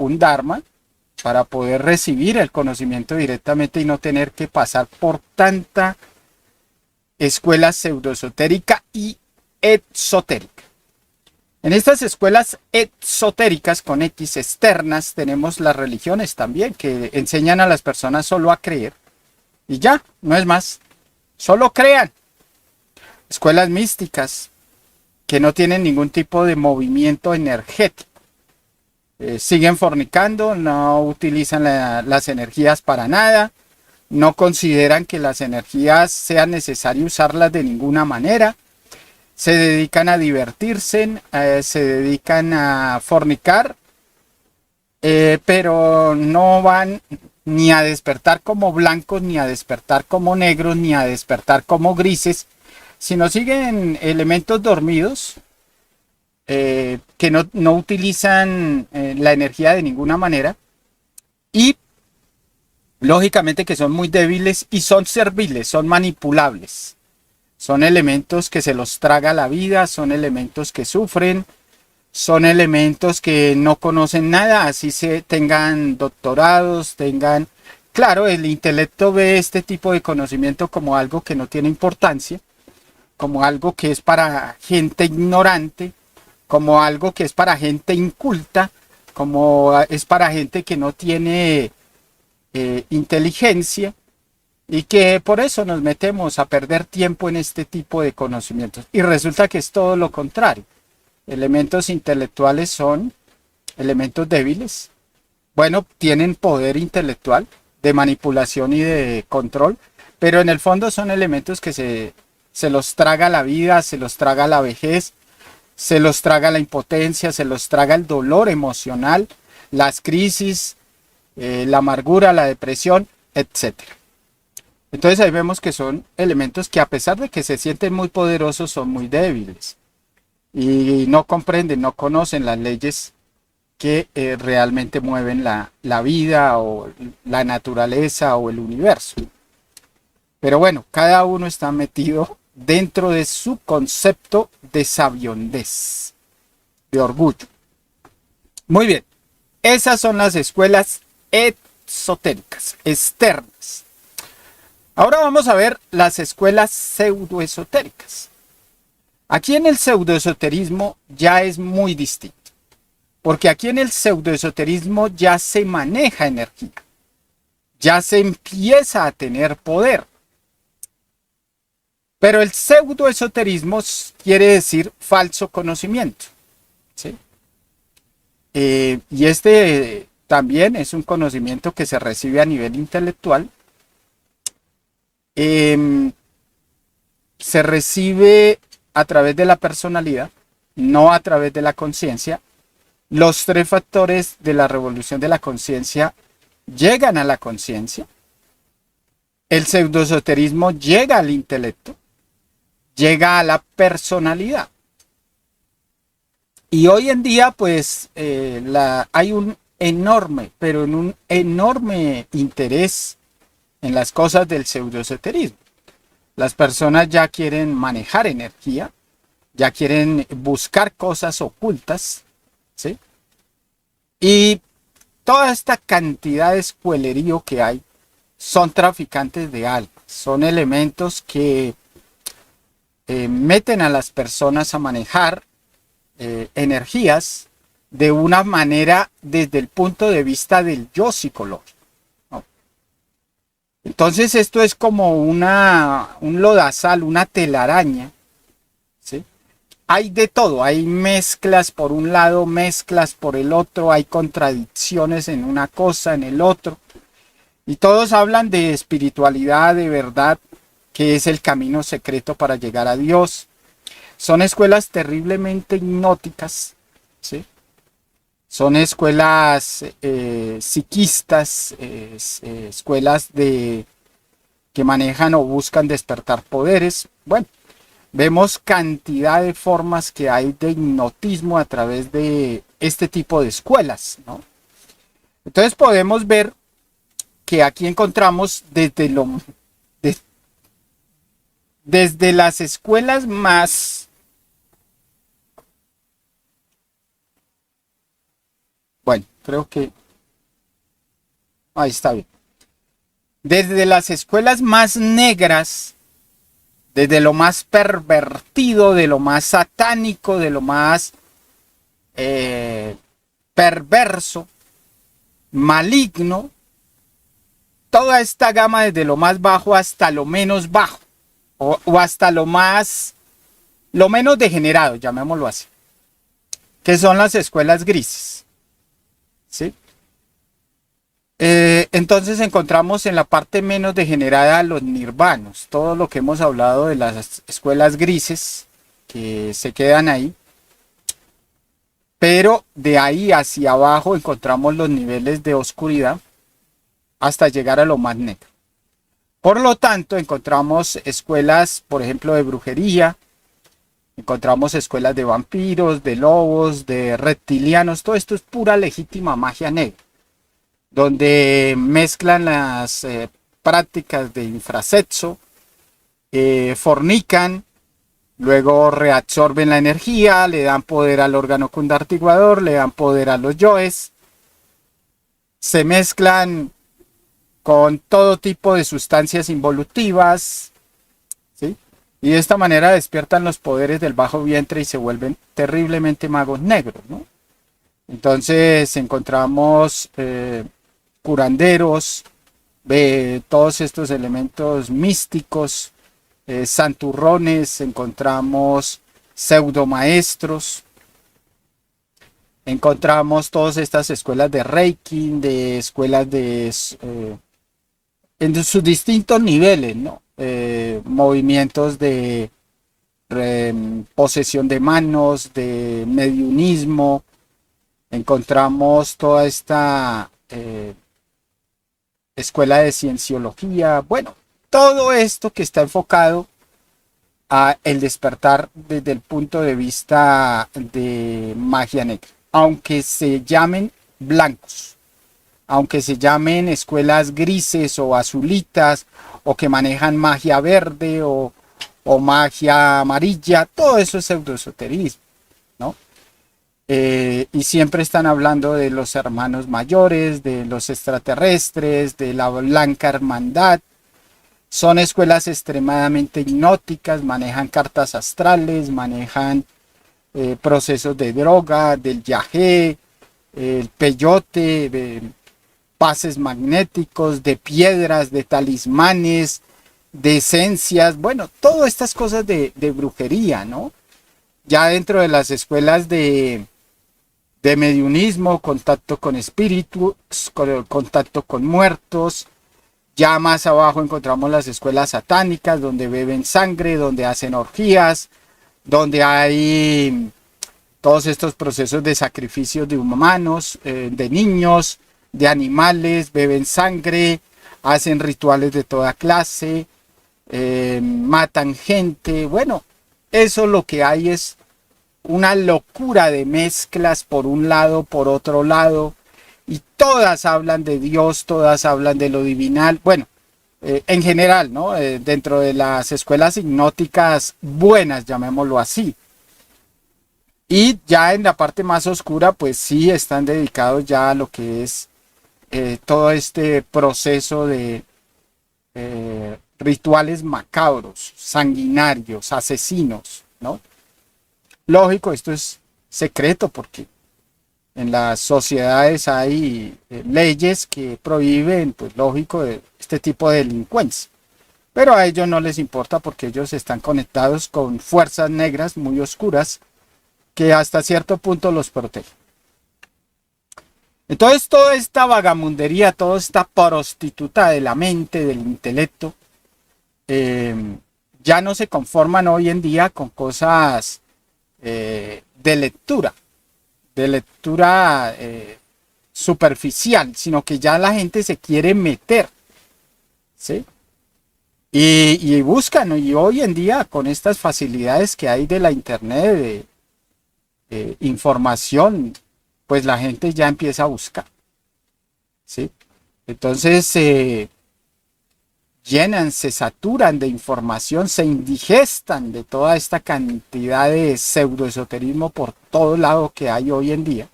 un Dharma, para poder recibir el conocimiento directamente y no tener que pasar por tanta escuela pseudoesotérica y exotérica. En estas escuelas exotéricas con X externas tenemos las religiones también, que enseñan a las personas solo a creer y ya, no es más, solo crean. Escuelas místicas que no tienen ningún tipo de movimiento energético. Siguen fornicando, no utilizan las energías para nada, no consideran que las energías sea necesario usarlas de ninguna manera, se dedican a divertirse, se dedican a fornicar, pero no van ni a despertar como blancos, ni a despertar como negros, ni a despertar como grises, sino siguen elementos dormidos, que no utilizan la energía de ninguna manera y lógicamente que son muy débiles y son serviles, son manipulables. Son elementos que se los traga la vida, son elementos que sufren, son elementos que no conocen nada, así se tengan doctorados, tengan... Claro, el intelecto ve este tipo de conocimiento como algo que no tiene importancia, como algo que es para gente ignorante, como algo que es para gente inculta, como es para gente que no tiene inteligencia y que por eso nos metemos a perder tiempo en este tipo de conocimientos. Y resulta que es todo lo contrario. Elementos intelectuales son elementos débiles. Bueno, tienen poder intelectual de manipulación y de control, pero en el fondo son elementos que se los traga la vida, se los traga la vejez, se los traga la impotencia, se los traga el dolor emocional, las crisis, la amargura, la depresión, etcétera. Entonces ahí vemos que son elementos que a pesar de que se sienten muy poderosos, son muy débiles y no comprenden, no conocen las leyes que realmente mueven la vida o la naturaleza o el universo. Pero bueno, cada uno está metido dentro de su concepto de sabiondez, de orgullo. Muy bien, esas son las escuelas esotéricas, externas. Ahora vamos a ver las escuelas pseudoesotéricas. Aquí en el pseudoesoterismo ya es muy distinto, porque aquí en el pseudoesoterismo ya se maneja energía, ya se empieza a tener poder. Pero el pseudoesoterismo quiere decir falso conocimiento, ¿sí? Y este también es un conocimiento que se recibe a nivel intelectual. Se recibe a través de la personalidad, no a través de la conciencia. Los tres factores de la revolución de la conciencia llegan a la conciencia. El pseudoesoterismo llega al intelecto, llega a la personalidad. Y hoy en día, pues, hay un enorme, pero en un enorme interés en las cosas del pseudoesoterismo. Las personas ya quieren manejar energía, ya quieren buscar cosas ocultas, ¿sí? Y toda esta cantidad de escuelerío que hay son traficantes de almas, son elementos que meten a las personas a manejar energías de una manera desde el punto de vista del yo psicológico, ¿no? Entonces esto es como un lodazal, una telaraña, ¿sí? Hay de todo, hay mezclas por un lado, mezclas por el otro, hay contradicciones en una cosa, en el otro, y todos hablan de espiritualidad, de verdad, que es el camino secreto para llegar a Dios. Son escuelas terriblemente hipnóticas, ¿sí? Son escuelas psiquistas, escuelas que manejan o buscan despertar poderes. Bueno, vemos cantidad de formas que hay de hipnotismo a través de este tipo de escuelas, ¿no? Entonces podemos ver que aquí encontramos desde las escuelas más... Bueno, creo que ahí está bien. Desde las escuelas más negras, desde lo más pervertido, de lo más satánico, de lo más perverso, maligno, toda esta gama desde lo más bajo hasta lo menos bajo, o hasta lo menos degenerado, llamémoslo así, que son las escuelas grises, ¿sí? Entonces encontramos en la parte menos degenerada los nirvanos, todo lo que hemos hablado de las escuelas grises que se quedan ahí, pero de ahí hacia abajo encontramos los niveles de oscuridad hasta llegar a lo más negro. Por lo tanto, encontramos escuelas, por ejemplo, de brujería, encontramos escuelas de vampiros, de lobos, de reptilianos, todo esto es pura legítima magia negra, donde mezclan las prácticas de infrasexo, fornican, luego reabsorben la energía, le dan poder al órgano condartiguador, le dan poder a los yoes, se mezclan con todo tipo de sustancias involutivas, ¿sí? Y de esta manera despiertan los poderes del bajo vientre y se vuelven terriblemente magos negros, ¿no? Entonces encontramos curanderos, todos estos elementos místicos, santurrones, encontramos pseudomaestros, encontramos todas estas escuelas de Reiki, de escuelas en sus distintos niveles, ¿no? Movimientos de posesión de manos, de mediunismo, encontramos toda esta escuela de cienciología, bueno, todo esto que está enfocado a el despertar desde el punto de vista de magia negra, aunque se llamen blancos, aunque se llamen escuelas grises o azulitas, o que manejan magia verde o magia amarilla, todo eso es pseudoesoterismo, ¿no? Y siempre están hablando de los hermanos mayores, de los extraterrestres, de la blanca hermandad. Son escuelas extremadamente hipnóticas, manejan cartas astrales, manejan procesos de droga, del yagé, el peyote, pases magnéticos, de piedras, de talismanes, de esencias, bueno, todas estas cosas de brujería, ¿no? Ya dentro de las escuelas de mediunismo, contacto con espíritus, contacto con muertos. Ya más abajo encontramos las escuelas satánicas, donde beben sangre, donde hacen orgías, donde hay todos estos procesos de sacrificios de humanos, de niños, de animales, beben sangre, hacen rituales de toda clase, matan gente. Bueno, eso lo que hay es una locura de mezclas por un lado, por otro lado, y todas hablan de Dios, todas hablan de lo divinal, bueno, en general, ¿no? Dentro de las escuelas hipnóticas buenas, llamémoslo así. Y ya en la parte más oscura, pues sí están dedicados ya a lo que es todo este proceso de rituales macabros, sanguinarios, asesinos, ¿no? Lógico, esto es secreto porque en las sociedades hay leyes que prohíben, pues lógico, este tipo de delincuencia. Pero a ellos no les importa porque ellos están conectados con fuerzas negras muy oscuras que hasta cierto punto los protegen. Entonces toda esta vagamundería, toda esta prostituta de la mente, del intelecto, ya no se conforman hoy en día con cosas de lectura superficial, sino que ya la gente se quiere meter, ¿sí? Y buscan, y hoy en día con estas facilidades que hay de la internet, de información, pues la gente ya empieza a buscar, ¿sí? Entonces llenan, se saturan de información, se indigestan de toda esta cantidad de pseudoesoterismo por todo lado que hay hoy en día.